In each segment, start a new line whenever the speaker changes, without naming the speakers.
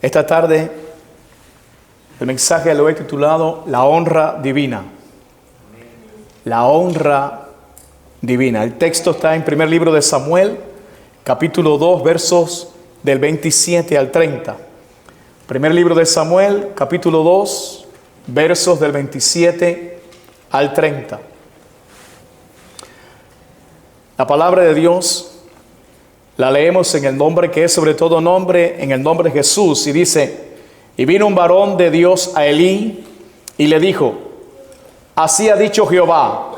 Esta tarde el mensaje lo he titulado La honra divina. La honra divina. El texto está en primer libro de Samuel, capítulo 2, versos del 27 al 30. Primer libro de Samuel, capítulo 2, versos del 27 al 30. La palabra de Dios la leemos en el nombre que es sobre todo nombre, en el nombre de Jesús, y dice: y vino un varón de Dios a Elí y le dijo: así ha dicho Jehová,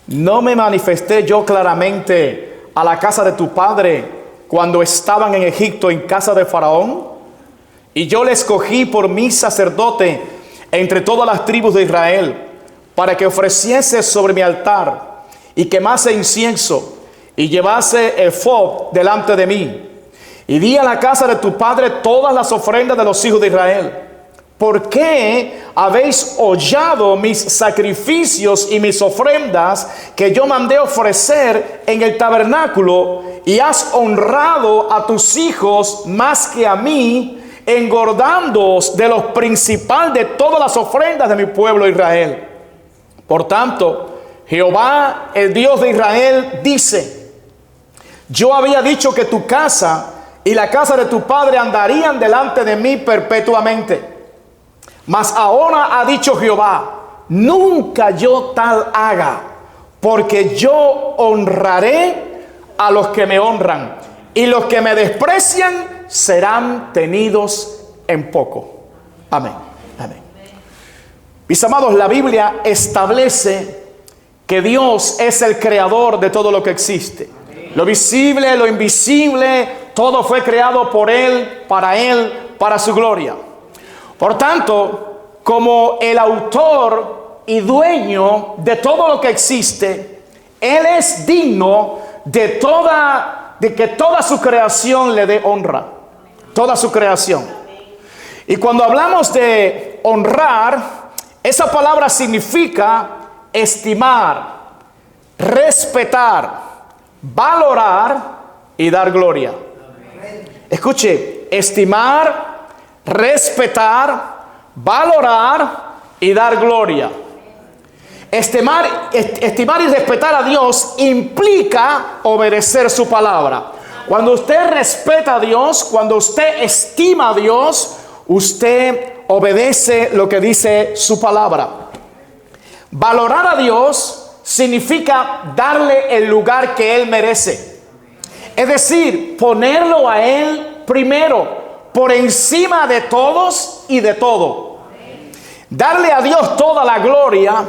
¿no me manifesté yo claramente a la casa de tu padre cuando estaban en Egipto en casa de Faraón? Y yo le escogí por mi sacerdote entre todas las tribus de Israel, para que ofreciese sobre mi altar y quemase incienso y llevase ephod delante de mí. Y di a la casa de tu padre todas las ofrendas de los hijos de Israel. ¿Por qué habéis hollado mis sacrificios y mis ofrendas que yo mandé ofrecer en el tabernáculo, y has honrado a tus hijos más que a mí, engordándoos de lo principal de todas las ofrendas de mi pueblo Israel? Por tanto, Jehová, el Dios de Israel, dice: yo había dicho que tu casa y la casa de tu padre andarían delante de mí perpetuamente. Mas ahora ha dicho Jehová: nunca yo tal haga, porque yo honraré a los que me honran, y los que me desprecian serán tenidos en poco. Amén. Amén. Mis amados, la Biblia establece que Dios es el creador de todo lo que existe. Lo visible, lo invisible, todo fue creado por Él, para su gloria. Por tanto, como el autor y dueño de todo lo que existe, Él es digno de que toda su creación le dé honra. Toda su creación. Y cuando hablamos de honrar, esa palabra significa estimar, respetar, valorar y dar gloria. Escuche: estimar, respetar, valorar y dar gloria. Estimar y respetar a Dios implica obedecer su palabra. Cuando usted respeta a Dios, cuando usted estima a Dios, usted obedece lo que dice su palabra. Valorar a Dios significa darle el lugar que Él merece. Es decir, ponerlo a Él primero, por encima de todos y de todo. Darle a Dios toda la gloria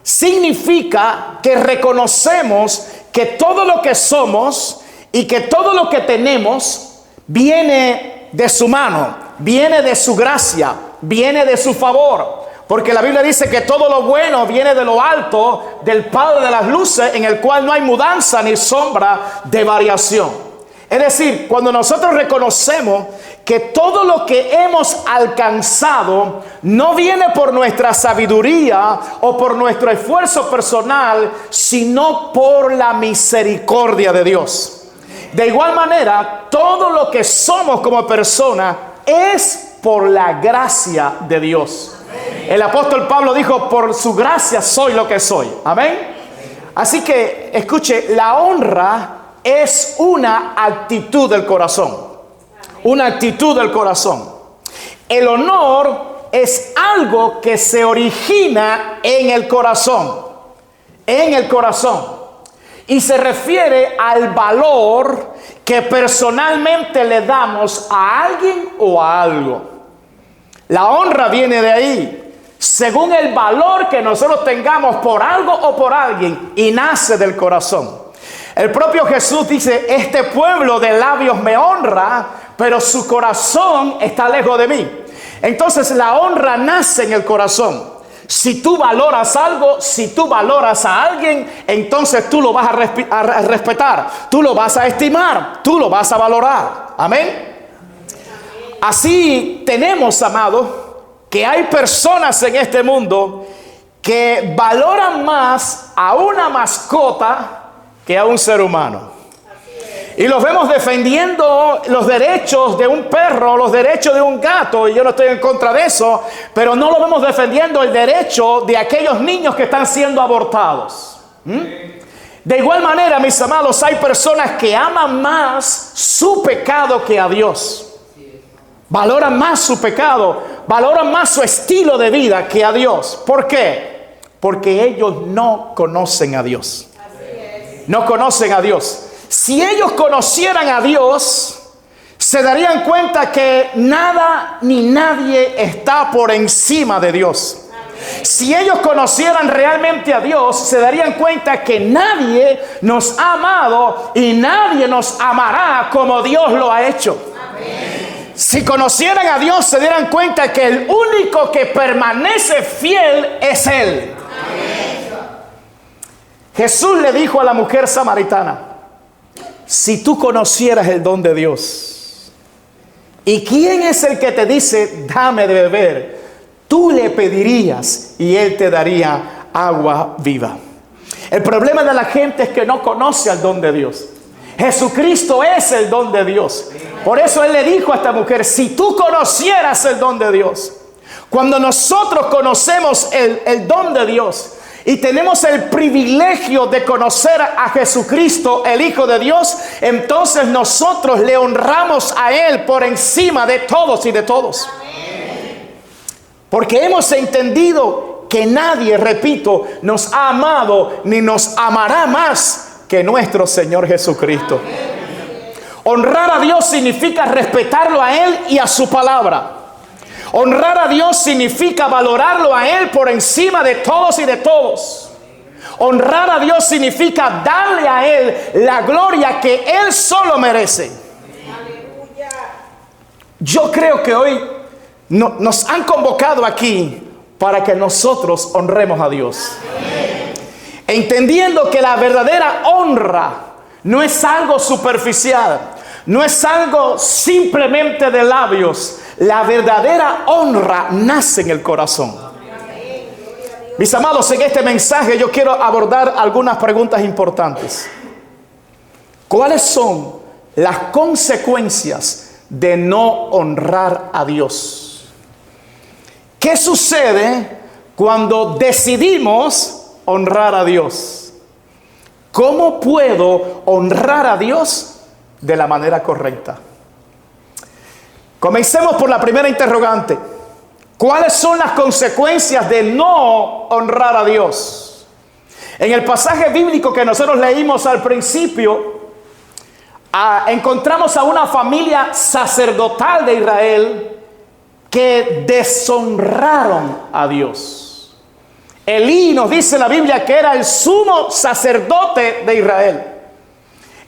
significa que reconocemos que todo lo que somos y que todo lo que tenemos viene de su mano, viene de su gracia, viene de su favor. Porque la Biblia dice que todo lo bueno viene de lo alto, del Padre de las luces, en el cual no hay mudanza ni sombra de variación. Es decir, cuando nosotros reconocemos que todo lo que hemos alcanzado no viene por nuestra sabiduría o por nuestro esfuerzo personal, sino por la misericordia de Dios. De igual manera, todo lo que somos como persona es por la gracia de Dios. El apóstol Pablo dijo: por su gracia soy lo que soy. Amén. Así que, escuche, la honra es una actitud del corazón. Una actitud del corazón. El honor es algo que se origina en el corazón. En el corazón. Y se refiere al valor que personalmente le damos a alguien o a algo. La honra viene de ahí, según el valor que nosotros tengamos por algo o por alguien, y nace del corazón. El propio Jesús dice: este pueblo de labios me honra, pero su corazón está lejos de mí. Entonces la honra nace en el corazón. Si tú valoras algo, si tú valoras a alguien, entonces tú lo vas a respetar, tú lo vas a estimar, tú lo vas a valorar. Amén. Así tenemos, amados, que hay personas en este mundo que valoran más a una mascota que a un ser humano. Y los vemos defendiendo los derechos de un perro, los derechos de un gato, y yo no estoy en contra de eso, pero no lo vemos defendiendo el derecho de aquellos niños que están siendo abortados. De igual manera, mis amados, hay personas que aman más su pecado que a Dios. Valoran más su pecado, valoran más su estilo de vida que a Dios. ¿Por qué? Porque ellos no conocen a Dios. No conocen a Dios. Si ellos conocieran a Dios, se darían cuenta que nada ni nadie está por encima de Dios. Si ellos conocieran realmente a Dios, se darían cuenta que nadie nos ha amado y nadie nos amará como Dios lo ha hecho. Si conocieran a Dios, se dieran cuenta que el único que permanece fiel es Él. Jesús le dijo a la mujer samaritana: si tú conocieras el don de Dios, ¿y quién es el que te dice dame de beber? Tú le pedirías y Él te daría agua viva. El problema de la gente es que no conoce al don de Dios. Jesucristo es el don de Dios. Por eso Él le dijo a esta mujer: si tú conocieras el don de Dios. Cuando nosotros conocemos el don de Dios y tenemos el privilegio de conocer a Jesucristo, el Hijo de Dios, entonces nosotros le honramos a Él por encima de todos y de todos. Porque hemos entendido que nadie, repito, nos ha amado ni nos amará más que nuestro Señor Jesucristo. Honrar a Dios significa respetarlo a Él y a su palabra. Honrar a Dios significa valorarlo a Él por encima de todos y de todos. Honrar a Dios significa darle a Él la gloria que Él solo merece. Yo creo que hoy nos han convocado aquí para que nosotros honremos a Dios. Entendiendo que la verdadera honra no es algo superficial, no es algo simplemente de labios. La verdadera honra nace en el corazón. Mis amados, en este mensaje yo quiero abordar algunas preguntas importantes. ¿Cuáles son las consecuencias de no honrar a Dios? ¿Qué sucede cuando decidimos honrar a Dios? ¿Cómo puedo honrar a Dios de la manera correcta? Comencemos por la primera interrogante. ¿Cuáles son las consecuencias de no honrar a Dios? En el pasaje bíblico que nosotros leímos al principio, encontramos a una familia sacerdotal de Israel que deshonraron a Dios. Elí, nos dice la Biblia, que era el sumo sacerdote de Israel,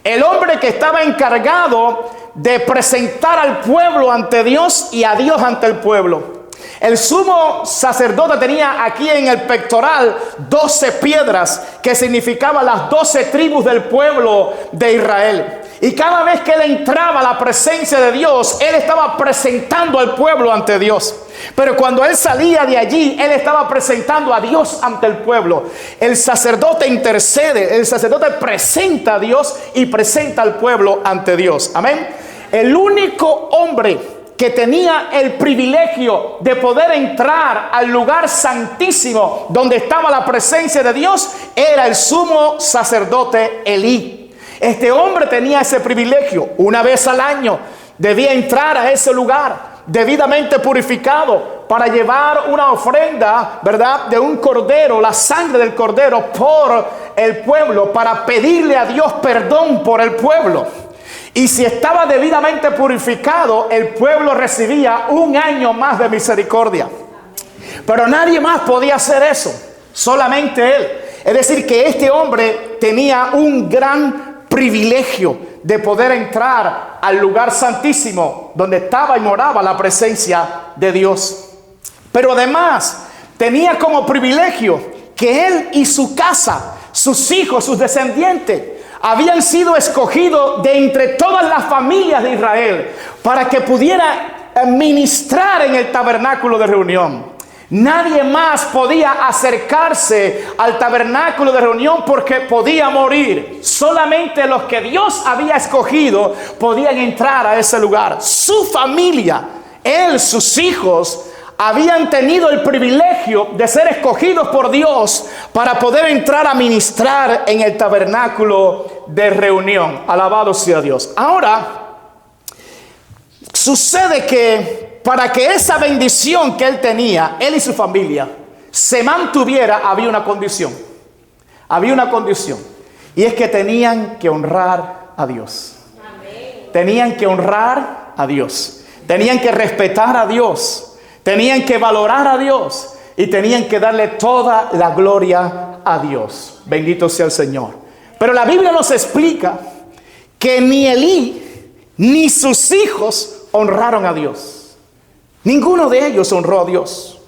el hombre que estaba encargado de presentar al pueblo ante Dios y a Dios ante el pueblo. El sumo sacerdote tenía aquí en el pectoral 12 piedras que significaban las 12 tribus del pueblo de Israel. Y cada vez que él entraba a la presencia de Dios, él estaba presentando al pueblo ante Dios. Pero cuando él salía de allí, él estaba presentando a Dios ante el pueblo. El sacerdote intercede, el sacerdote presenta a Dios y presenta al pueblo ante Dios. Amén. El único hombre que tenía el privilegio de poder entrar al lugar santísimo donde estaba la presencia de Dios era el sumo sacerdote Elí. Este hombre tenía ese privilegio. Una vez al año debía entrar a ese lugar debidamente purificado para llevar una ofrenda, ¿verdad?, de un cordero, la sangre del cordero por el pueblo, para pedirle a Dios perdón por el pueblo. Y si estaba debidamente purificado, el pueblo recibía un año más de misericordia. Pero nadie más podía hacer eso, solamente él. Es decir, que este hombre tenía un gran privilegio de poder entrar al lugar santísimo donde estaba y moraba la presencia de Dios. Pero además tenía como privilegio que él y su casa, sus hijos, sus descendientes, habían sido escogidos de entre todas las familias de Israel para que pudiera ministrar en el tabernáculo de reunión. Nadie más podía acercarse al tabernáculo de reunión porque podía morir. Solamente los que Dios había escogido podían entrar a ese lugar. Su familia, él, sus hijos, habían tenido el privilegio de ser escogidos por Dios para poder entrar a ministrar en el tabernáculo de reunión. Alabado sea Dios. Ahora, sucede que para que esa bendición que él tenía, él y su familia, se mantuviera, había una condición. Había una condición. Y es que tenían que honrar a Dios. Tenían que honrar a Dios. Tenían que respetar a Dios. Tenían que valorar a Dios. Y tenían que darle toda la gloria a Dios. Bendito sea el Señor. Pero la Biblia nos explica que ni Elí ni sus hijos honraron a Dios. Ninguno de ellos honró a Dios.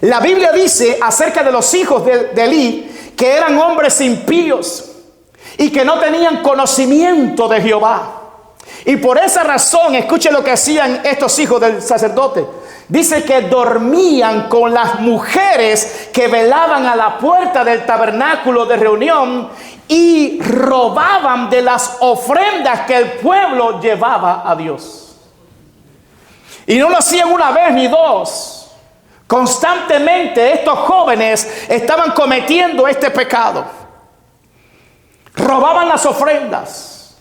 La Biblia dice acerca de los hijos de Elí que eran hombres impíos y que no tenían conocimiento de Jehová. Y por esa razón, escuche lo que hacían estos hijos del sacerdote. Dice que dormían con las mujeres que velaban a la puerta del tabernáculo de reunión y robaban de las ofrendas que el pueblo llevaba a Dios. Y no lo hacían una vez ni dos. Constantemente estos jóvenes estaban cometiendo este pecado. Robaban las ofrendas,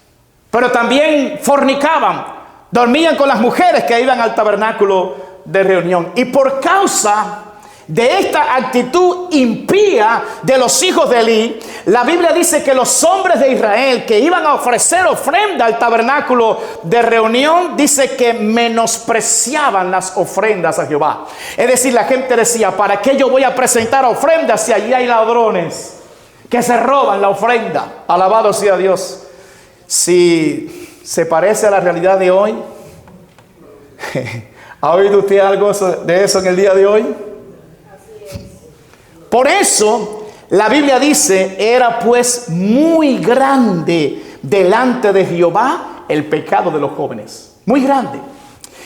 pero también fornicaban. Dormían con las mujeres que iban al tabernáculo de reunión. Y por causa de esta actitud impía de los hijos de Elí, la Biblia dice que los hombres de Israel que iban a ofrecer ofrenda al tabernáculo de reunión, dice que menospreciaban las ofrendas a Jehová. Es decir, la gente decía, ¿para qué yo voy a presentar ofrendas si allí hay ladrones que se roban la ofrenda? Alabado sea Dios. Si se parece a la realidad de hoy, ¿ha oído usted algo de eso en el día de hoy? Por eso la Biblia dice, era pues muy grande delante de Jehová el pecado de los jóvenes. Muy grande.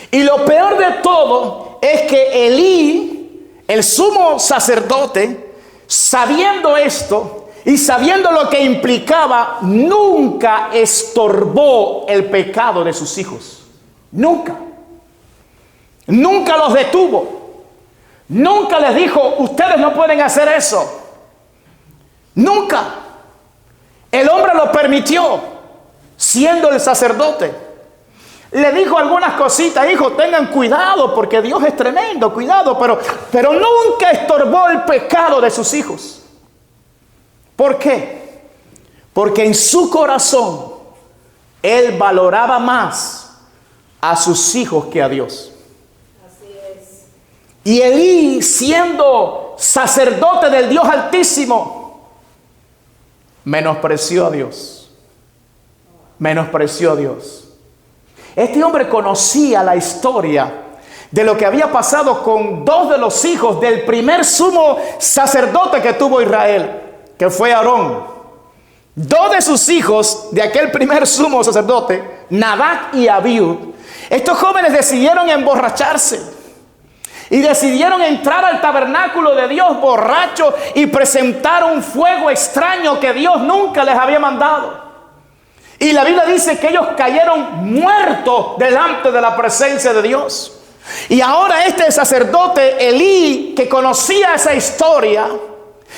Y lo peor de todo es que Elí, el sumo sacerdote, sabiendo esto y sabiendo lo que implicaba, nunca estorbó el pecado de sus hijos. Nunca. Nunca los detuvo. Nunca les dijo, ustedes no pueden hacer eso. Nunca. El hombre lo permitió, siendo el sacerdote. Le dijo algunas cositas, hijo, tengan cuidado porque Dios es tremendo, cuidado, pero nunca estorbó el pecado de sus hijos. ¿Por qué? Porque en su corazón él valoraba más a sus hijos que a Dios. Y Elí, siendo sacerdote del Dios Altísimo, menospreció a Dios. Menospreció a Dios. Este hombre conocía la historia de lo que había pasado con dos de los hijos del primer sumo sacerdote que tuvo Israel, que fue Aarón. Dos de sus hijos de aquel primer sumo sacerdote, Nadab y Abiud, estos jóvenes decidieron emborracharse. Y decidieron entrar al tabernáculo de Dios borrachos y presentar un fuego extraño que Dios nunca les había mandado. Y la Biblia dice que ellos cayeron muertos delante de la presencia de Dios. Y ahora este sacerdote Elí, que conocía esa historia,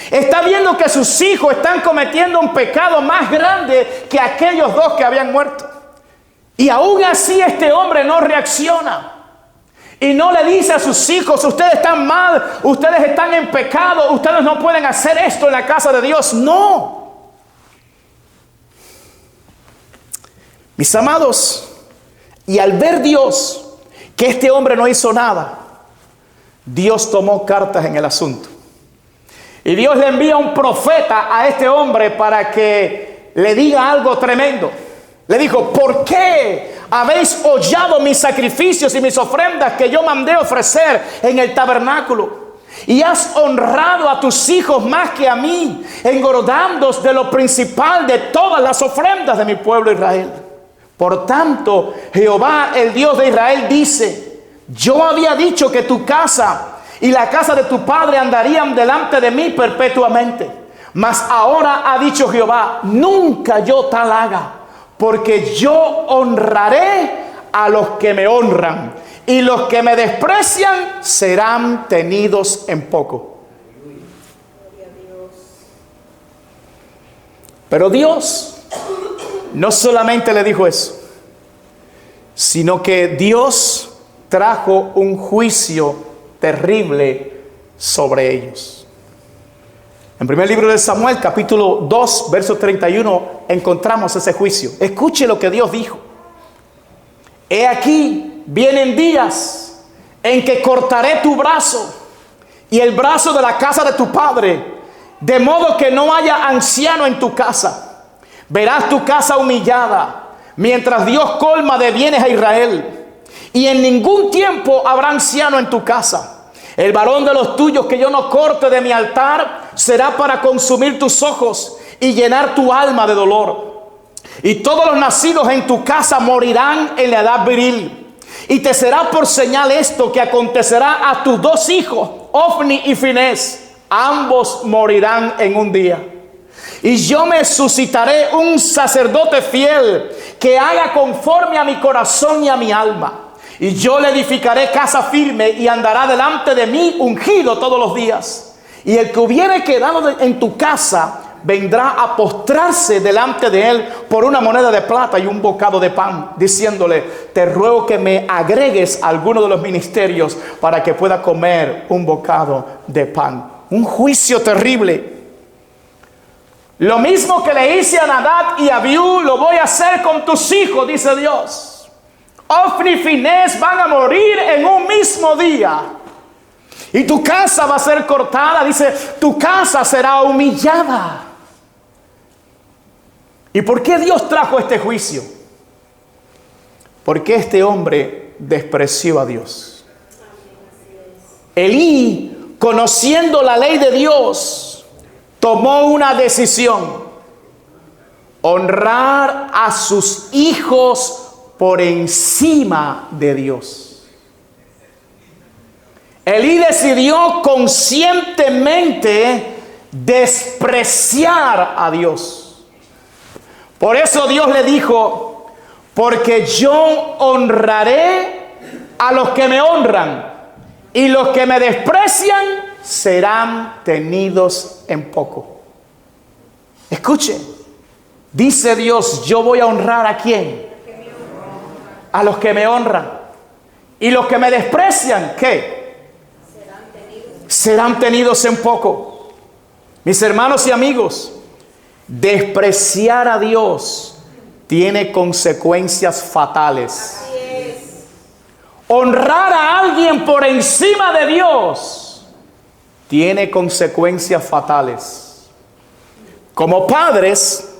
está viendo que sus hijos están cometiendo un pecado más grande que aquellos dos que habían muerto. Y aún así este hombre no reacciona. Y no le dice a sus hijos, ustedes están mal, ustedes están en pecado, ustedes no pueden hacer esto en la casa de Dios. No. Mis amados, y al ver Dios que este hombre no hizo nada, Dios tomó cartas en el asunto. Y Dios le envía un profeta a este hombre para que le diga algo tremendo. Le dijo, ¿por qué habéis hollado mis sacrificios y mis ofrendas que yo mandé ofrecer en el tabernáculo? Y has honrado a tus hijos más que a mí, engordándoos de lo principal de todas las ofrendas de mi pueblo Israel. Por tanto, Jehová, el Dios de Israel, dice, yo había dicho que tu casa y la casa de tu padre andarían delante de mí perpetuamente. Mas ahora ha dicho Jehová, nunca yo tal haga, porque yo honraré a los que me honran, y los que me desprecian serán tenidos en poco. Pero Dios no solamente le dijo eso, sino que Dios trajo un juicio terrible sobre ellos. En primer libro de Samuel, capítulo 2, verso 31, encontramos ese juicio. Escuche lo que Dios dijo. He aquí, vienen días en que cortaré tu brazo y el brazo de la casa de tu padre, de modo que no haya anciano en tu casa. Verás tu casa humillada, mientras Dios colma de bienes a Israel. Y en ningún tiempo habrá anciano en tu casa. El varón de los tuyos que yo no corte de mi altar será para consumir tus ojos y llenar tu alma de dolor. Y todos los nacidos en tu casa morirán en la edad viril. Y te será por señal esto, que acontecerá a tus dos hijos, Ofni y Finés. Ambos morirán en un día. Y yo me suscitaré un sacerdote fiel, que haga conforme a mi corazón y a mi alma. Y yo le edificaré casa firme, y andará delante de mí ungido todos los días. Y el que hubiere quedado en tu casa vendrá a postrarse delante de él por una moneda de plata y un bocado de pan, diciéndole, te ruego que me agregues a alguno de los ministerios para que pueda comer un bocado de pan. Un juicio terrible. Lo mismo que le hice a Nadab y a Abiú, lo voy a hacer con tus hijos, dice Dios. Ofni y Finés van a morir en un mismo día. Y tu casa va a ser cortada, dice, tu casa será humillada. ¿Y por qué Dios trajo este juicio? Porque este hombre despreció a Dios. Elí, conociendo la ley de Dios, tomó una decisión: honrar a sus hijos por encima de Dios. Elí decidió conscientemente despreciar a Dios. Por eso Dios le dijo, porque yo honraré a los que me honran, y los que me desprecian serán tenidos en poco. Escuche, dice Dios, yo voy a honrar ¿a quién? A los que me honran. Y los que me desprecian, ¿qué? Serán tenidos en poco. Mis hermanos y amigos, despreciar a Dios tiene consecuencias fatales. Honrar a alguien por encima de Dios tiene consecuencias fatales. Como padres,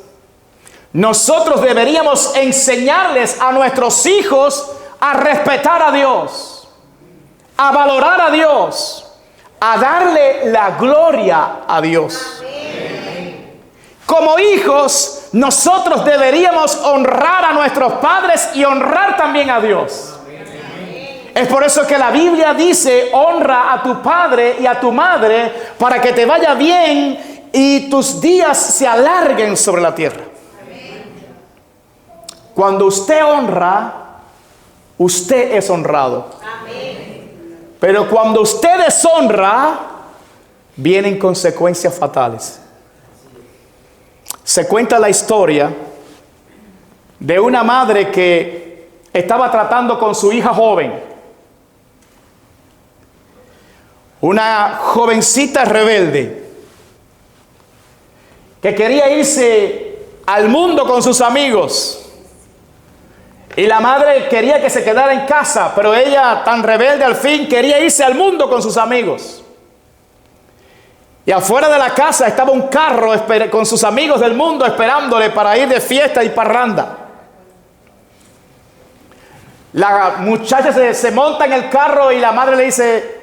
nosotros deberíamos enseñarles a nuestros hijos a respetar a Dios, a valorar a Dios, a darle la gloria a Dios. Como hijos, nosotros deberíamos honrar a nuestros padres y honrar también a Dios. Es por eso que la Biblia dice, honra a tu padre y a tu madre para que te vaya bien y tus días se alarguen sobre la tierra. Cuando usted honra, usted es honrado. Pero cuando usted deshonra, vienen consecuencias fatales. Se cuenta la historia de una madre que estaba tratando con su hija joven. Una jovencita rebelde que quería irse al mundo con sus amigos. Y la madre quería que se quedara en casa, pero ella, tan rebelde al fin, quería irse al mundo con sus amigos. Y afuera de la casa estaba un carro con sus amigos del mundo esperándole para ir de fiesta y parranda. La muchacha se monta en el carro y la madre le dice,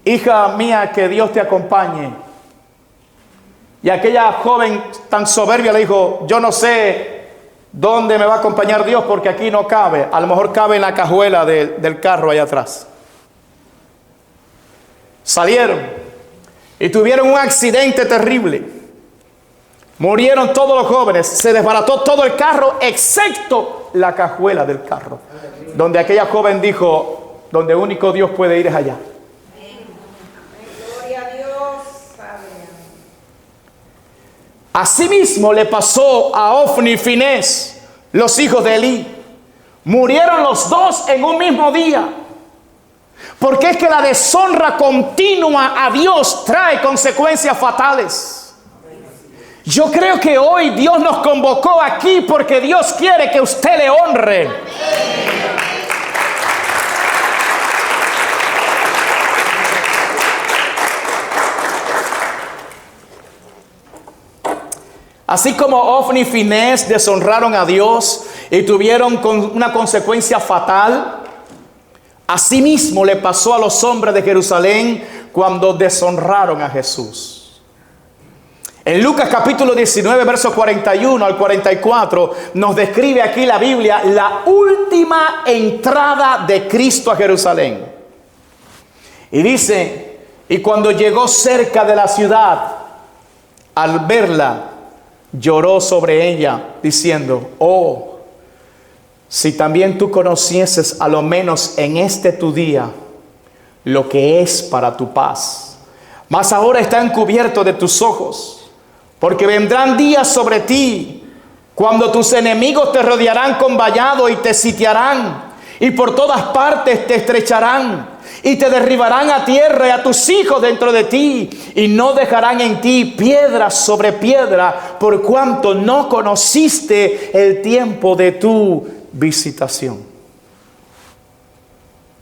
hija mía, que Dios te acompañe. Y aquella joven tan soberbia le dijo, yo no sé dónde me va a acompañar Dios porque aquí no cabe. A lo mejor cabe en la cajuela del carro allá atrás. salieron y tuvieron un accidente terrible. Murieron todos los jóvenes, se desbarató todo el carro, excepto la cajuela del carro, donde aquella joven dijo, donde único Dios puede ir es allá.
Gloria a Dios.
Asimismo le pasó a Ofni y Finés, los hijos de Elí. Murieron los dos en un mismo día. Porque es que la deshonra continua a Dios trae consecuencias fatales. Yo creo que hoy Dios nos convocó aquí porque Dios quiere que usted le honre. Así como Ofni y Finés deshonraron a Dios y tuvieron una consecuencia fatal, asimismo le pasó a los hombres de Jerusalén cuando deshonraron a Jesús. En Lucas capítulo 19, versos 41 al 44, nos describe aquí la Biblia la última entrada de Cristo a Jerusalén. Y dice, y cuando llegó cerca de la ciudad, al verla, lloró sobre ella, diciendo, oh, si también tú conocieses a lo menos en este tu día lo que es para tu paz. Mas ahora está encubierto de tus ojos. Porque vendrán días sobre ti cuando tus enemigos te rodearán con vallado y te sitiarán y por todas partes te estrecharán y te derribarán a tierra y a tus hijos dentro de ti y no dejarán en ti piedra sobre piedra por cuanto no conociste el tiempo de tu visitación.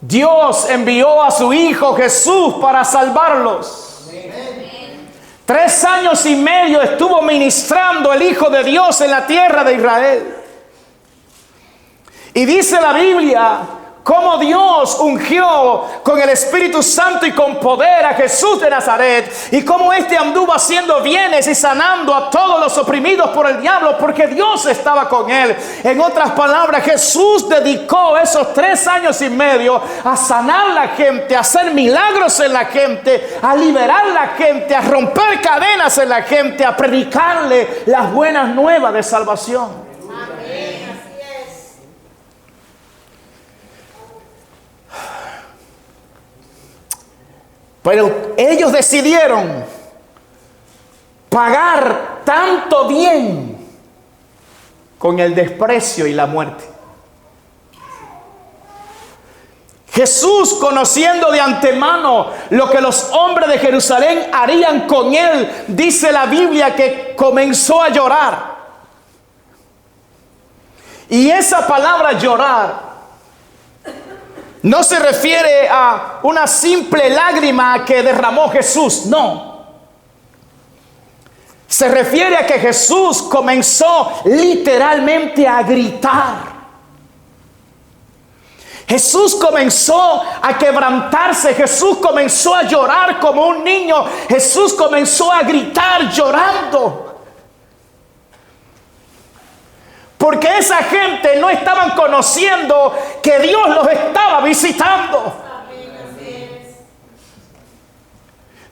Dios envió a su Hijo Jesús para salvarlos. 3 años y medio estuvo ministrando el Hijo de Dios en la tierra de Israel. Y dice la Biblia cómo Dios ungió con el Espíritu Santo y con poder a Jesús de Nazaret, y cómo éste anduvo haciendo bienes y sanando a todos los oprimidos por el diablo, porque Dios estaba con él. En otras palabras, Jesús dedicó esos 3 años y medio a sanar la gente, a hacer milagros en la gente, a liberar la gente, a romper cadenas en la gente, a predicarle las buenas nuevas de salvación. Pero ellos decidieron pagar tanto bien con el desprecio y la muerte. Jesús, conociendo de antemano lo que los hombres de Jerusalén harían con él, dice la Biblia que comenzó a llorar. Y esa palabra llorar no se refiere a una simple lágrima que derramó Jesús, no. Se refiere a que Jesús comenzó literalmente a gritar. Jesús comenzó a quebrantarse, Jesús comenzó a llorar como un niño, Jesús comenzó a gritar llorando. Porque esa gente no estaban conociendo que Dios los estaba visitando.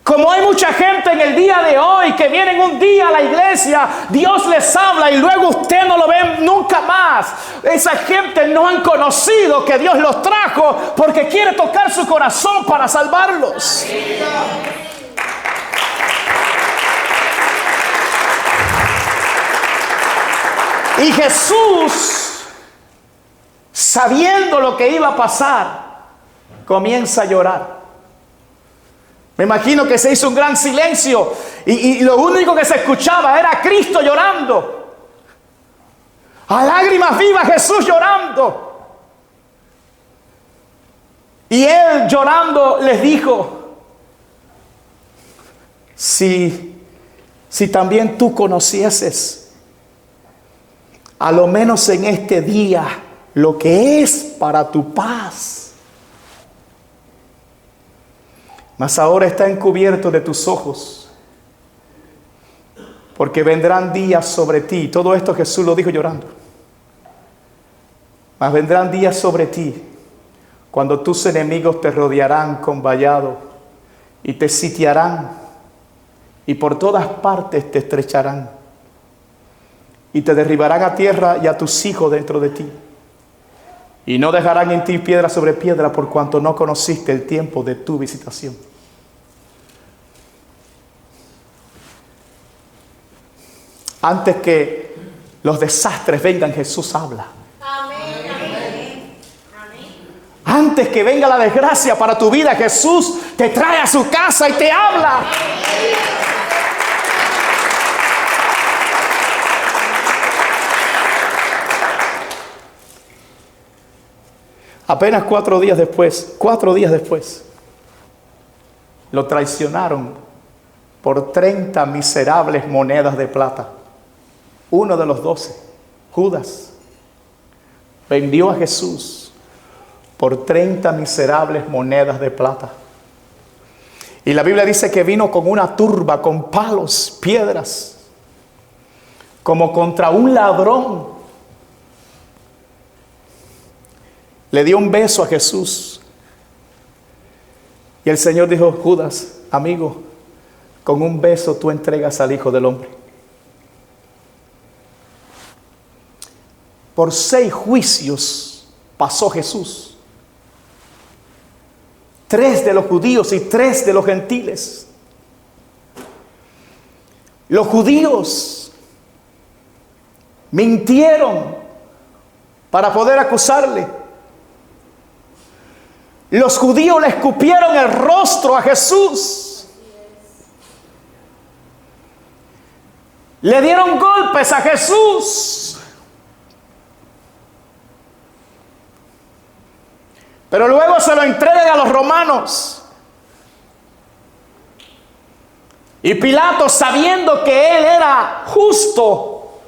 Como hay mucha gente en el día de hoy que vienen un día a la iglesia, Dios les habla y luego usted no lo ve nunca más. Esa gente no han conocido que Dios los trajo porque quiere tocar su corazón para salvarlos. Y Jesús, sabiendo lo que iba a pasar, comienza a llorar. Me imagino que se hizo un gran silencio y lo único que se escuchaba era Cristo llorando. A lágrimas vivas Jesús llorando. Y él llorando les dijo, si también tú conocieses a lo menos en este día lo que es para tu paz. Mas ahora está encubierto de tus ojos, porque vendrán días sobre ti. Todo esto Jesús lo dijo llorando. Mas vendrán días sobre ti cuando tus enemigos te rodearán con vallado y te sitiarán, y por todas partes te estrecharán, y te derribarán a tierra y a tus hijos dentro de ti, y no dejarán en ti piedra sobre piedra, por cuanto no conociste el tiempo de tu visitación. Antes que los desastres vengan, Jesús habla. Antes que venga la desgracia para tu vida, Jesús te trae a su casa y te habla. Apenas 4 días después, lo traicionaron por 30 miserables monedas de plata. Uno de los 12, Judas, vendió a Jesús por 30 miserables monedas de plata. Y la Biblia dice que vino con una turba, con palos, piedras, como contra un ladrón. Le dio un beso a Jesús. Y el Señor dijo: Judas, amigo, con un beso tú entregas al Hijo del Hombre. Por 6 juicios pasó Jesús. 3 de los judíos y 3 de los gentiles. Los judíos mintieron para poder acusarle. Los judíos le escupieron el rostro a Jesús. Le dieron golpes a Jesús. Pero luego se lo entregan a los romanos. Y Pilato, sabiendo que él era justo,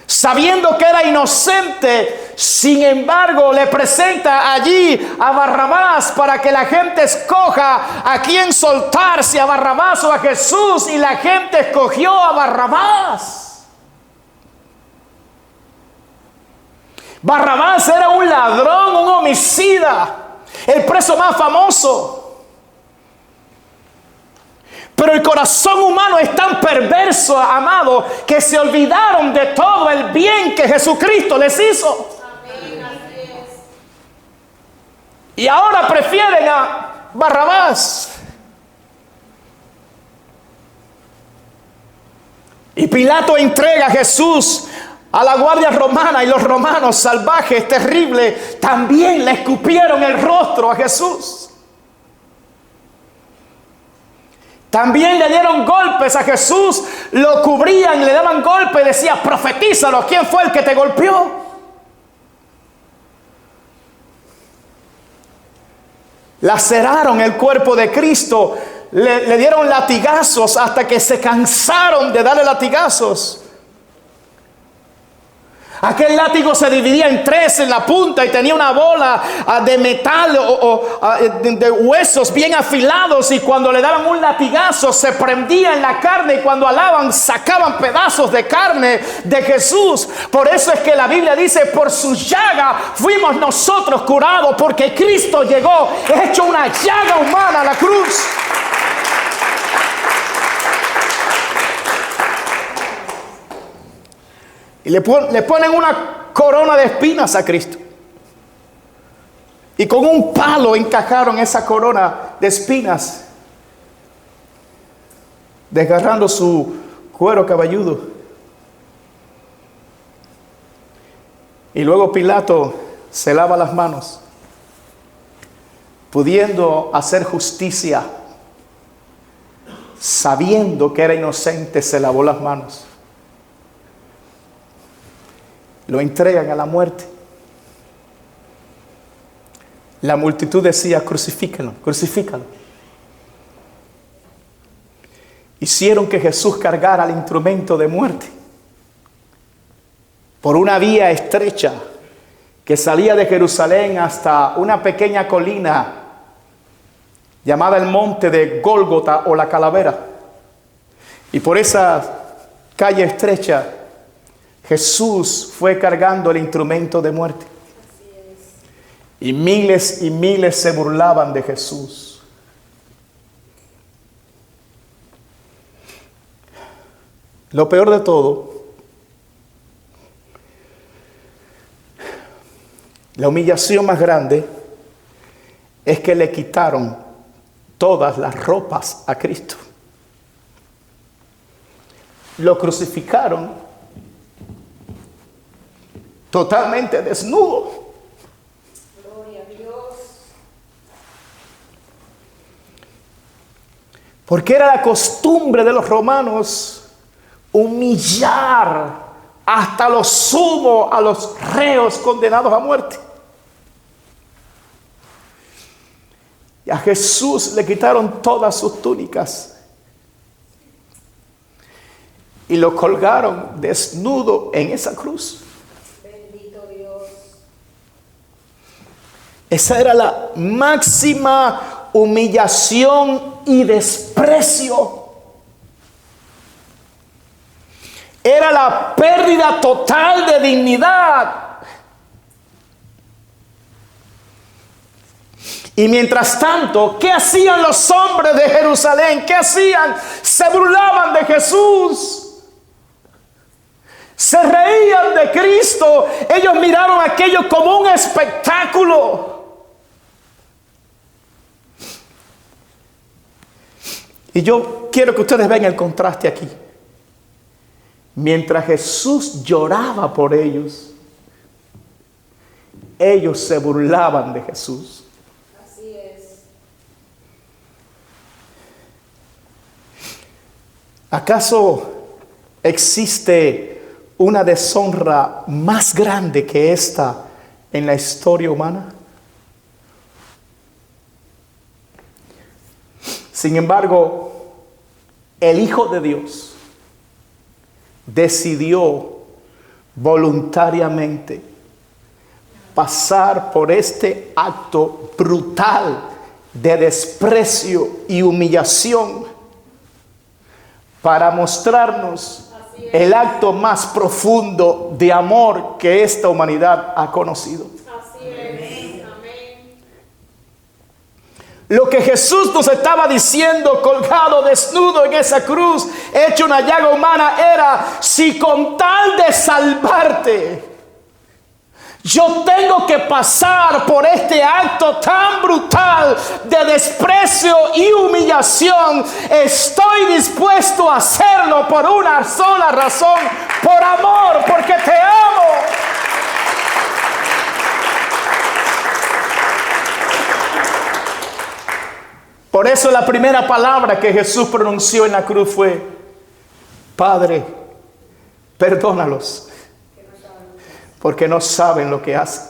sabiendo que era inocente, sin embargo, le presenta allí a Barrabás para que la gente escoja a quién soltar, si a Barrabás o a Jesús, y la gente escogió a Barrabás. Barrabás era un ladrón, un homicida, el preso más famoso. Pero el corazón humano es tan perverso, amado, que se olvidaron de todo el bien que Jesucristo les hizo. Y ahora prefieren a Barrabás. Y Pilato entrega a Jesús a la guardia romana, y los romanos salvajes, terribles, también le escupieron el rostro a Jesús. También le dieron golpes a Jesús, lo cubrían, le daban golpes y decían: profetízalo, ¿quién fue el que te golpeó? Laceraron el cuerpo de Cristo, le dieron latigazos hasta que se cansaron de darle latigazos. Aquel látigo se dividía en 3 en la punta y tenía una bola de metal o de huesos bien afilados, y cuando le daban un latigazo se prendía en la carne, y cuando alaban sacaban pedazos de carne de Jesús. Por eso es que la Biblia dice: por su llaga fuimos nosotros curados, porque Cristo llegó hecho una llaga humana a la cruz. Y le ponen una corona de espinas a Cristo. Y con un palo encajaron esa corona de espinas, desgarrando su cuero cabelludo. Y luego Pilato se lava las manos, pudiendo hacer justicia, sabiendo que era inocente, se lavó las manos. Lo entregan a la muerte. La multitud decía: crucifícalo, crucifícalo. Hicieron que Jesús cargara el instrumento de muerte por una vía estrecha que salía de Jerusalén hasta una pequeña colina llamada el monte de Gólgota o la Calavera. Y por esa calle estrecha Jesús fue cargando el instrumento de muerte. Y miles se burlaban de Jesús. Lo peor de todo, la humillación más grande es que le quitaron todas las ropas a Cristo. Lo crucificaron totalmente desnudo.
Gloria a Dios.
Porque era la costumbre de los romanos humillar hasta lo sumo a los reos condenados a muerte. Y a Jesús le quitaron todas sus túnicas y lo colgaron desnudo en esa cruz.
Bendito Dios.
Esa era la máxima humillación y desprecio. Era la pérdida total de dignidad. Y mientras tanto, ¿qué hacían los hombres de Jerusalén? ¿Qué hacían? Se burlaban de Jesús. Se reían de Cristo. Ellos miraron aquello como un espectáculo. Y yo quiero que ustedes vean el contraste aquí. Mientras Jesús lloraba por ellos, ellos se burlaban de Jesús.
Así es.
¿Acaso existe una deshonra más grande que esta en la historia humana? Sin embargo, el Hijo de Dios decidió voluntariamente pasar por este acto brutal de desprecio y humillación para mostrarnos el acto más profundo de amor que esta humanidad ha conocido.
Así es. Amén.
Lo que Jesús nos estaba diciendo colgado desnudo en esa cruz, hecho una llaga humana, era: si con tal de salvarte, yo tengo que pasar por este acto tan brutal de desprecio y humillación, estoy dispuesto a hacerlo por una sola razón: por amor, porque te amo. Por eso la primera palabra que Jesús pronunció en la cruz fue: Padre, perdónalos, porque no saben lo que hacen.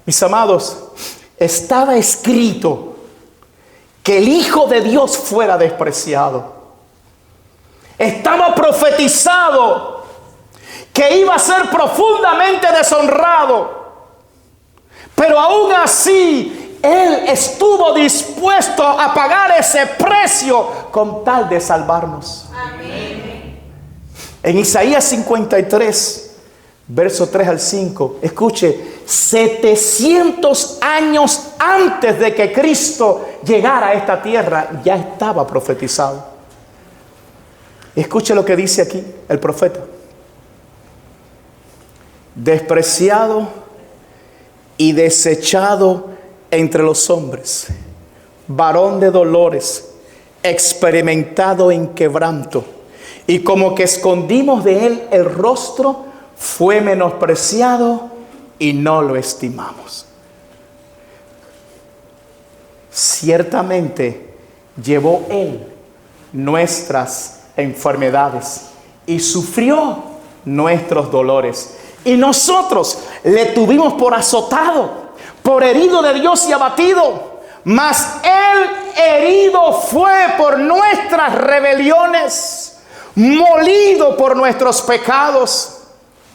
Mis amados, estaba escrito que el Hijo de Dios fuera despreciado. Estaba profetizado que iba a ser profundamente deshonrado. Pero aún así, Él estuvo dispuesto a pagar ese precio con tal de salvarnos.
Amén.
En Isaías 53, verso 3 al 5, escuche: 700 años antes de que Cristo llegara a esta tierra, ya estaba profetizado. Escuche lo que dice aquí el profeta: despreciado y desechado entre los hombres, varón de dolores, experimentado en quebranto, y como que escondimos de él el rostro, fue menospreciado y no lo estimamos. Ciertamente llevó él nuestras enfermedades y sufrió nuestros dolores. Y nosotros le tuvimos por azotado, por herido de Dios y abatido. Mas él herido fue por nuestras rebeliones, molido por nuestros pecados.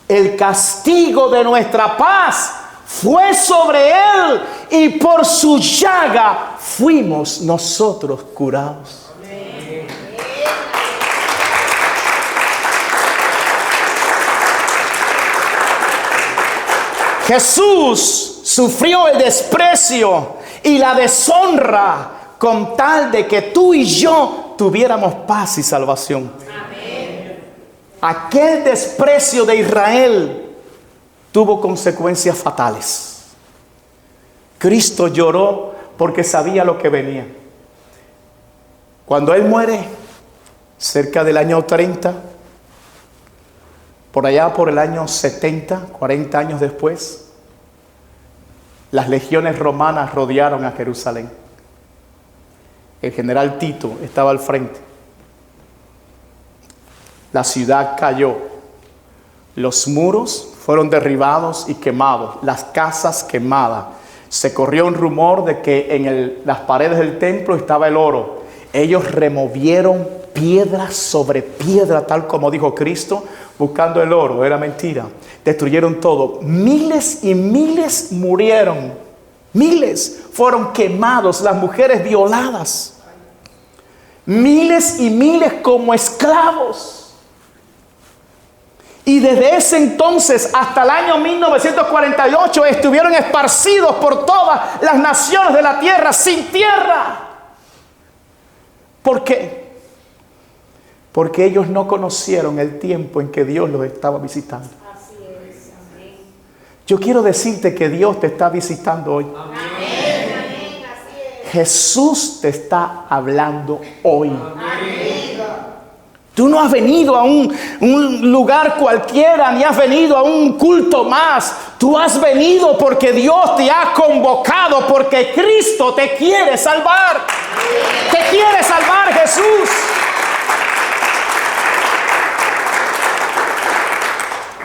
El castigo de nuestra paz fue sobre él, y por su llaga fuimos nosotros curados. Jesús sufrió el desprecio y la deshonra con tal de que tú y yo tuviéramos paz y salvación. Aquel desprecio de Israel tuvo consecuencias fatales. Cristo lloró porque sabía lo que venía. Cuando Él muere, cerca del año 30, por allá por el año 70, 40 años después, las legiones romanas rodearon a Jerusalén. El general Tito estaba al frente. La ciudad cayó. Los muros fueron derribados y quemados. Las casas quemadas. Se corrió un rumor de que en las paredes del templo estaba el oro. Ellos removieron piedra sobre piedra, tal como dijo Cristo, buscando el oro. Era mentira. Destruyeron todo. Miles y miles murieron. Miles fueron quemados. Las mujeres violadas. Miles y miles como esclavos. Y desde ese entonces hasta el año 1948 estuvieron esparcidos por todas las naciones de la tierra sin tierra. ¿Por qué? Porque ellos no conocieron el tiempo en que Dios los estaba visitando.
Así es. Amén.
Yo quiero decirte que Dios te está visitando hoy.
Amén. Amén. Así es.
Jesús te está hablando hoy.
Amén.
Tú no has venido a un lugar cualquiera, ni has venido a un culto más. Tú has venido porque Dios te ha convocado, porque Cristo te quiere salvar. Te quiere salvar, Jesús.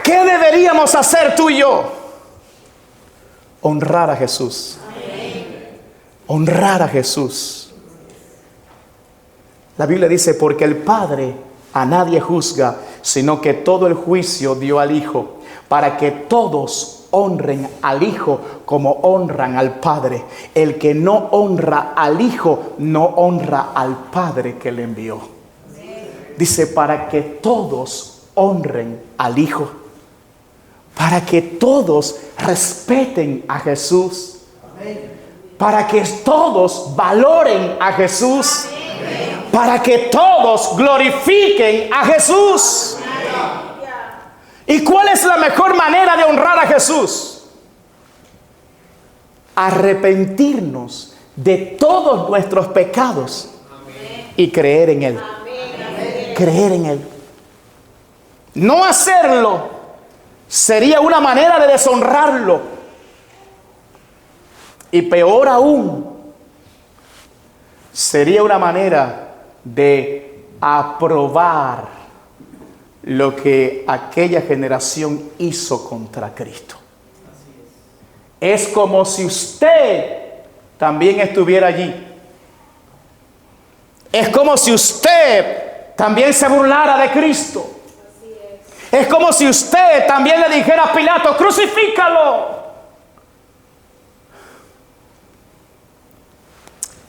¿Qué deberíamos hacer tú y yo? Honrar a Jesús. Honrar a Jesús. La Biblia dice, porque el Padre a nadie juzga, sino que todo el juicio dio al Hijo, para que todos honren al Hijo como honran al Padre. El que no honra al Hijo, no honra al Padre que le envió. Dice, para que todos honren al Hijo, para que todos respeten a Jesús, para que todos valoren a Jesús, para que todos glorifiquen a Jesús. ¿Y cuál es la mejor manera de honrar a Jesús? Arrepentirnos de todos nuestros pecados y creer en Él. Creer en Él. No hacerlo sería una manera de deshonrarlo. Y peor aún, sería una manera de aprobar lo que aquella generación hizo contra Cristo. Es como si usted también estuviera allí. Es como si usted también se burlara de Cristo. Es como si usted también le dijera a Pilato, crucifícalo.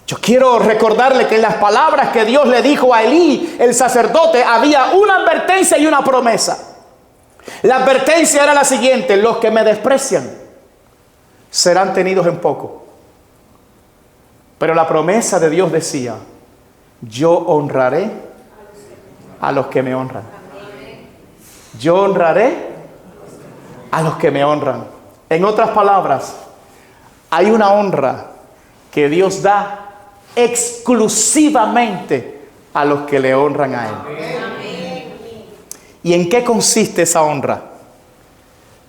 Yo quiero recordarle que en las palabras que Dios le dijo a Elí, el sacerdote, había una advertencia y una promesa. La advertencia era la siguiente: los que me desprecian serán tenidos en poco. Pero la promesa de Dios decía, yo honraré a los que me honran. Yo honraré a los que me honran. En otras palabras, hay una honra que Dios da exclusivamente a los que le honran a Él. ¿Y en qué consiste esa honra?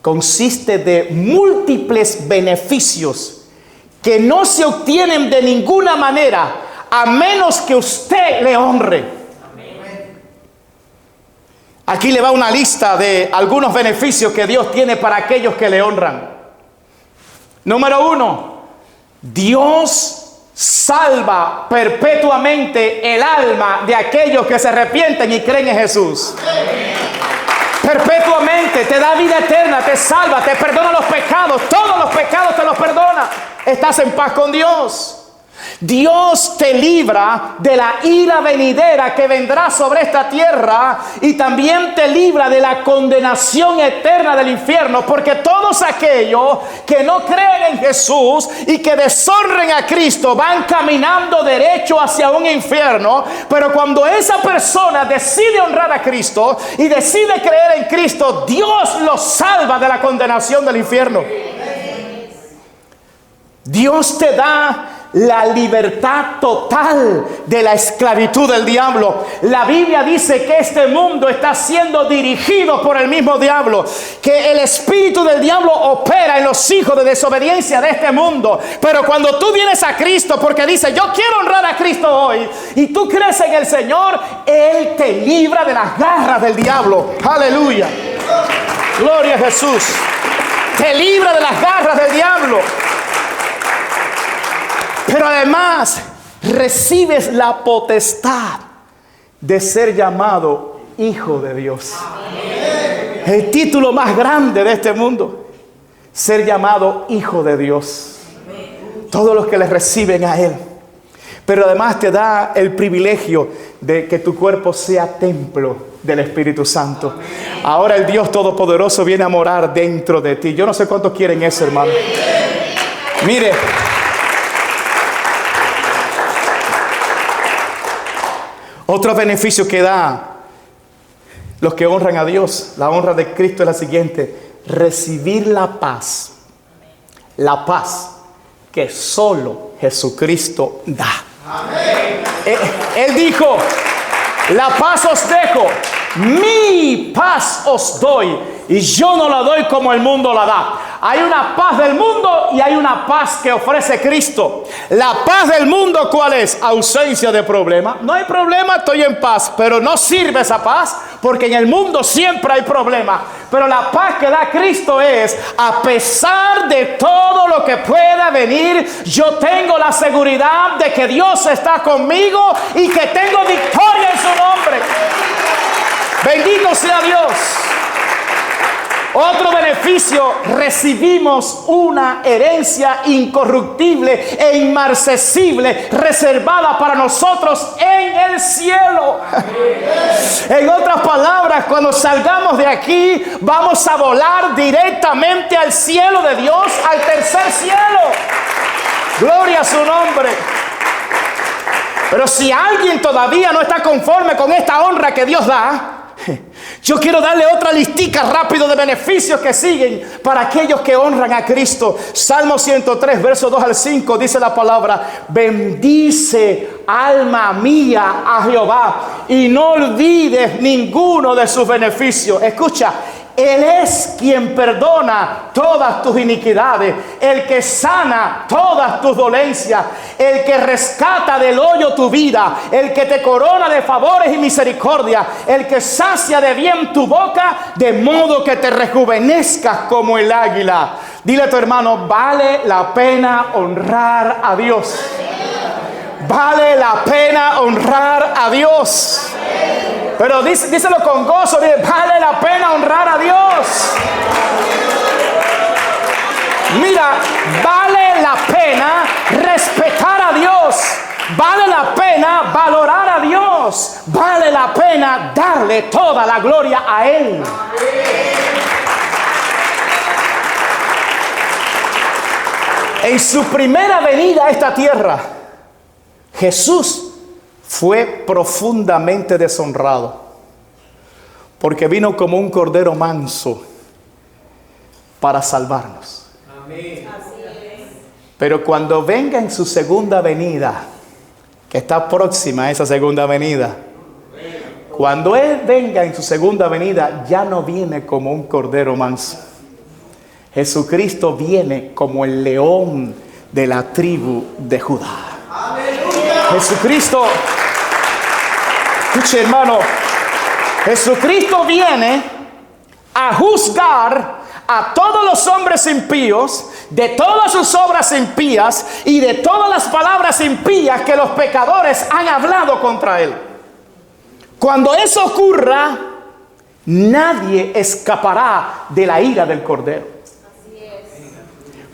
Consiste de múltiples beneficios que no se obtienen de ninguna manera a menos que usted le honre. Aquí le va una lista de algunos beneficios que Dios tiene para aquellos que le honran. Número 1, Dios salva perpetuamente el alma de aquellos que se arrepienten y creen en Jesús. Perpetuamente te da vida eterna, te salva, te perdona los pecados, todos los pecados te los perdona. Estás en paz con Dios. Dios te libra de la ira venidera que vendrá sobre esta tierra y también te libra de la condenación eterna del infierno, porque todos aquellos que no creen en Jesús y que deshonren a Cristo van caminando derecho hacia un infierno. Pero cuando esa persona decide honrar a Cristo y decide creer en Cristo, Dios los salva de la condenación del infierno. Dios te da la libertad total de la esclavitud del diablo. La Biblia dice que este mundo está siendo dirigido por el mismo diablo, que el espíritu del diablo opera en los hijos de desobediencia de este mundo. Pero cuando tú vienes a Cristo, porque dice yo quiero honrar a Cristo hoy, y tú crees en el Señor, Él te libra de las garras del diablo. Aleluya, gloria a Jesús. Te libra de las garras del diablo. Pero además recibes la potestad de ser llamado hijo de Dios. Amén. El título más grande de este mundo, ser llamado hijo de Dios. Amén. Todos los que le reciben a Él. Pero además te da el privilegio de que tu cuerpo sea templo del Espíritu Santo. Amén. Ahora el Dios Todopoderoso viene a morar dentro de ti. Yo no sé cuántos quieren eso, hermano. Mire. Otro beneficio que da los que honran a Dios, la honra de Cristo, es la siguiente: recibir la paz que solo Jesucristo da. Amén. Él dijo: la paz os dejo, mi paz os doy, y yo no la doy como el mundo la da. Hay una paz del mundo y hay una paz que ofrece Cristo. La paz del mundo, ¿cuál es? Ausencia de problema. No hay problema, estoy en paz. Pero no sirve esa paz, porque en el mundo siempre hay problemas. Pero la paz que da Cristo es: a pesar de todo lo que pueda venir, yo tengo la seguridad de que Dios está conmigo y que tengo victoria en su nombre. Bendito sea Dios. Otro beneficio: recibimos una herencia incorruptible e inmarcesible reservada para nosotros en el cielo. En otras palabras, cuando salgamos de aquí, vamos a volar directamente al cielo de Dios, al tercer cielo. Gloria a su nombre. Pero si alguien todavía no está conforme con esta honra que Dios da, yo quiero darle otra listica rápido de beneficios que siguen para aquellos que honran a Cristo. Salmo 103, versos 2 al 5, dice la palabra: bendice, alma mía, a Jehová, y no olvides ninguno de sus beneficios. Escucha: Él es quien perdona todas tus iniquidades, el que sana todas tus dolencias, el que rescata del hoyo tu vida, el que te corona de favores y misericordia, el que sacia de bien tu boca, de modo que te rejuvenezcas como el águila. Dile a tu hermano: vale la pena honrar a Dios. Vale la pena honrar a Dios. Pero díselo con gozo, dile: vale la pena honrar a Dios. Mira, vale la pena respetar a Dios. Vale la pena valorar a Dios. Vale la pena darle toda la gloria a Él. En su primera venida a esta tierra, Jesús fue profundamente deshonrado, porque vino como un cordero manso para salvarnos. Amén. Pero cuando venga en su segunda venida, que está próxima a esa segunda venida, cuando Él venga en su segunda venida, ya no viene como un cordero manso. Jesucristo viene como el león de la tribu de Judá. Jesucristo, escuche hermano, Jesucristo viene a juzgar a todos los hombres impíos de todas sus obras impías y de todas las palabras impías que los pecadores han hablado contra Él. Cuando eso ocurra, nadie escapará de la ira del Cordero.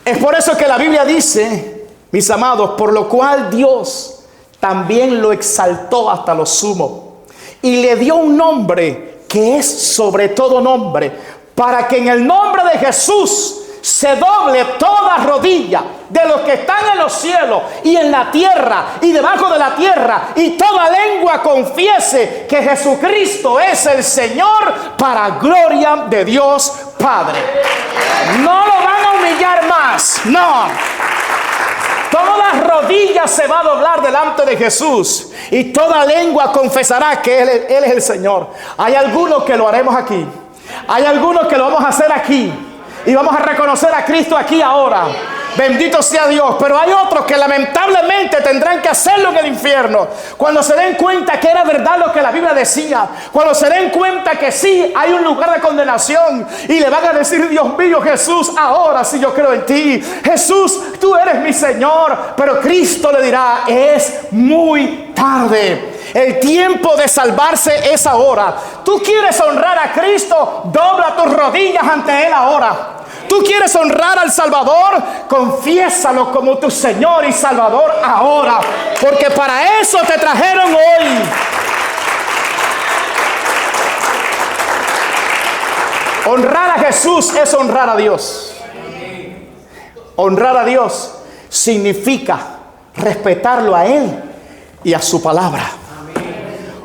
Es por eso que la Biblia dice mis amados, por lo cual Dios también lo exaltó hasta lo sumo y le dio un nombre que es sobre todo nombre, para que en el nombre de Jesús se doble toda rodilla de los que están en los cielos y en la tierra y debajo de la tierra, y toda lengua confiese que Jesucristo es el Señor, para gloria de Dios Padre. No lo van a humillar más, no. Toda rodilla se va a doblar delante de Jesús y toda lengua confesará que Él es el Señor. Hay algunos que lo haremos aquí, hay algunos que lo vamos a hacer aquí y vamos a reconocer a Cristo aquí ahora. Bendito sea Dios. Pero hay otros que lamentablemente tendrán que hacerlo en el infierno, cuando se den cuenta que era verdad lo que la Biblia decía, cuando se den cuenta que sí hay un lugar de condenación, y le van a decir: Dios mío, Jesús, ahora sí yo creo en ti. Jesús, tú eres mi Señor. Pero Cristo le dirá: es muy tarde. El tiempo de salvarse es ahora. Tú quieres honrar a Cristo, dobla tus rodillas ante Él ahora. Tú quieres honrar al Salvador, confiésalo como tu Señor y Salvador ahora, porque para eso te trajeron hoy. Honrar a Jesús es honrar a Dios. Honrar a Dios significa respetarlo a Él y a su palabra.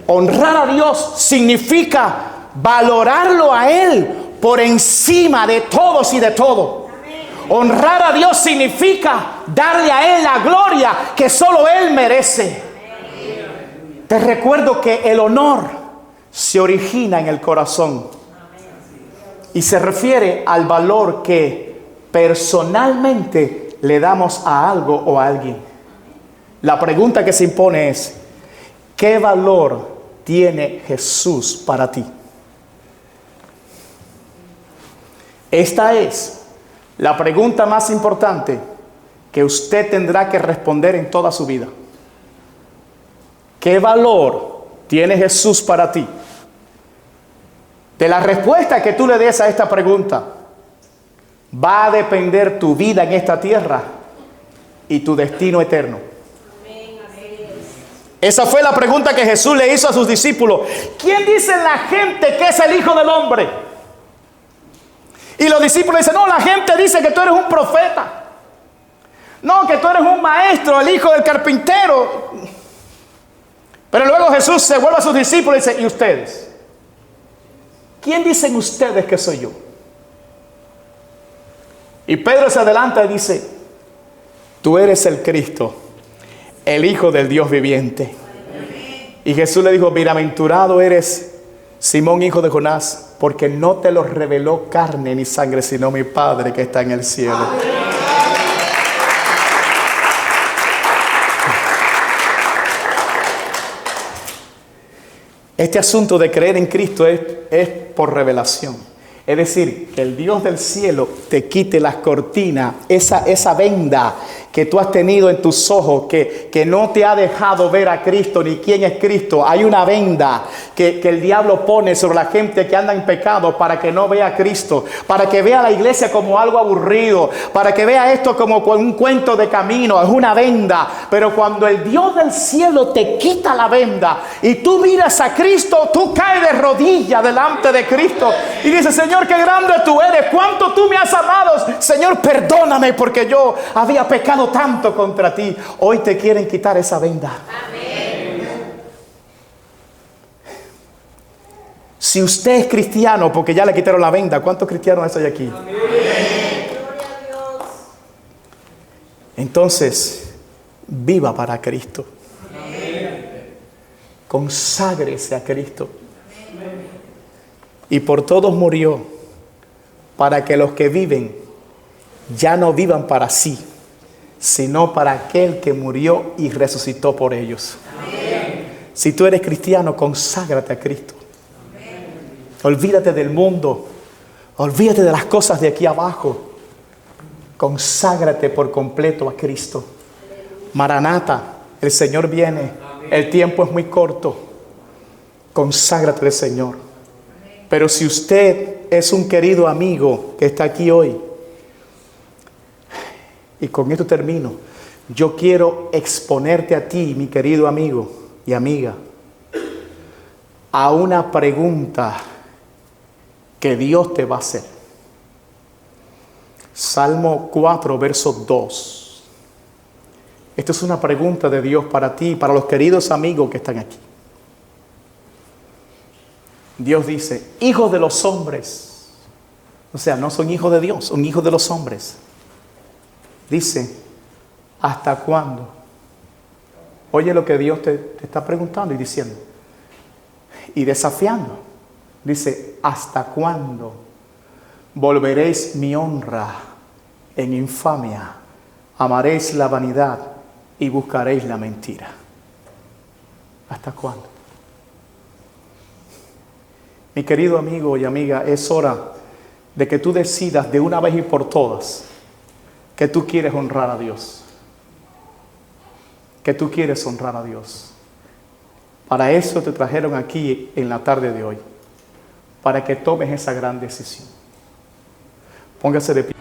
Honrar a Dios significa valorarlo a Él por encima de todos y de todo. Honrar a Dios significa darle a Él la gloria que solo Él merece. Te recuerdo que el honor se origina en el corazón y se refiere al valor que personalmente le damos a algo o a alguien. La pregunta que se impone es: ¿qué valor tiene Jesús para ti? Esta es la pregunta más importante que usted tendrá que responder en toda su vida. ¿Qué valor tiene Jesús para ti? De la respuesta que tú le des a esta pregunta va a depender tu vida en esta tierra y tu destino eterno. Esa fue la pregunta que Jesús le hizo a sus discípulos. ¿Quién dice la gente que es el Hijo del Hombre? Y los discípulos dicen: no, la gente dice que tú eres un profeta. No, que tú eres un maestro, el hijo del carpintero. Pero luego Jesús se vuelve a sus discípulos y dice: ¿y ustedes? ¿Quién dicen ustedes que soy yo? Y Pedro se adelanta y dice: tú eres el Cristo, el Hijo del Dios viviente. Y Jesús le dijo: bienaventurado eres, Simón, hijo de Jonás, porque no te lo reveló carne ni sangre, sino mi Padre que está en el cielo. Este asunto de creer en Cristo es por revelación. Es decir, que el Dios del cielo te quite las cortinas, esa venda que tú has tenido en tus ojos, que no te ha dejado ver a Cristo ni quién es Cristo. Hay una venda que el diablo pone sobre la gente que anda en pecado para que no vea a Cristo, para que vea la iglesia como algo aburrido, para que vea esto como un cuento de camino. Es una venda. Pero cuando el Dios del cielo te quita la venda y tú miras a Cristo, tú caes de rodillas delante de Cristo y dices: Señor, qué grande tú eres, cuánto tú me has amado. Señor, perdóname porque yo había pecado tanto contra ti. Hoy te quieren quitar esa venda. Amén. Si usted es cristiano, porque ya le quitaron la venda, ¿cuántos cristianos hay aquí? Amén. Entonces, viva para Cristo. Amén. Conságrese a Cristo. Amén. Y por todos murió, para que los que viven ya no vivan para sí, sino para aquel que murió y resucitó por ellos. Amén. Si tú eres cristiano, conságrate a Cristo. Amén. Olvídate del mundo, olvídate de las cosas de aquí abajo. Conságrate por completo a Cristo. Maranata, el Señor viene. Amén. El tiempo es muy corto. Conságrate al Señor. Amén. Pero si usted es un querido amigo que está aquí hoy, y con esto termino, yo quiero exponerte a ti, mi querido amigo y amiga, a una pregunta que Dios te va a hacer. Salmo 4, verso 2. Esta es una pregunta de Dios para ti y para los queridos amigos que están aquí. Dios dice, hijos de los hombres. O sea, no son hijos de Dios, son hijos de los hombres. Dice, ¿hasta cuándo? Oye lo que Dios te está preguntando y diciendo. Y desafiando. Dice, ¿hasta cuándo volveréis mi honra en infamia? Amaréis la vanidad y buscaréis la mentira. ¿Hasta cuándo? Mi querido amigo y amiga, es hora de que tú decidas de una vez y por todas que tú quieres honrar a Dios. Que tú quieres honrar a Dios. Para eso te trajeron aquí en la tarde de hoy. Para que tomes esa gran decisión. Póngase de pie.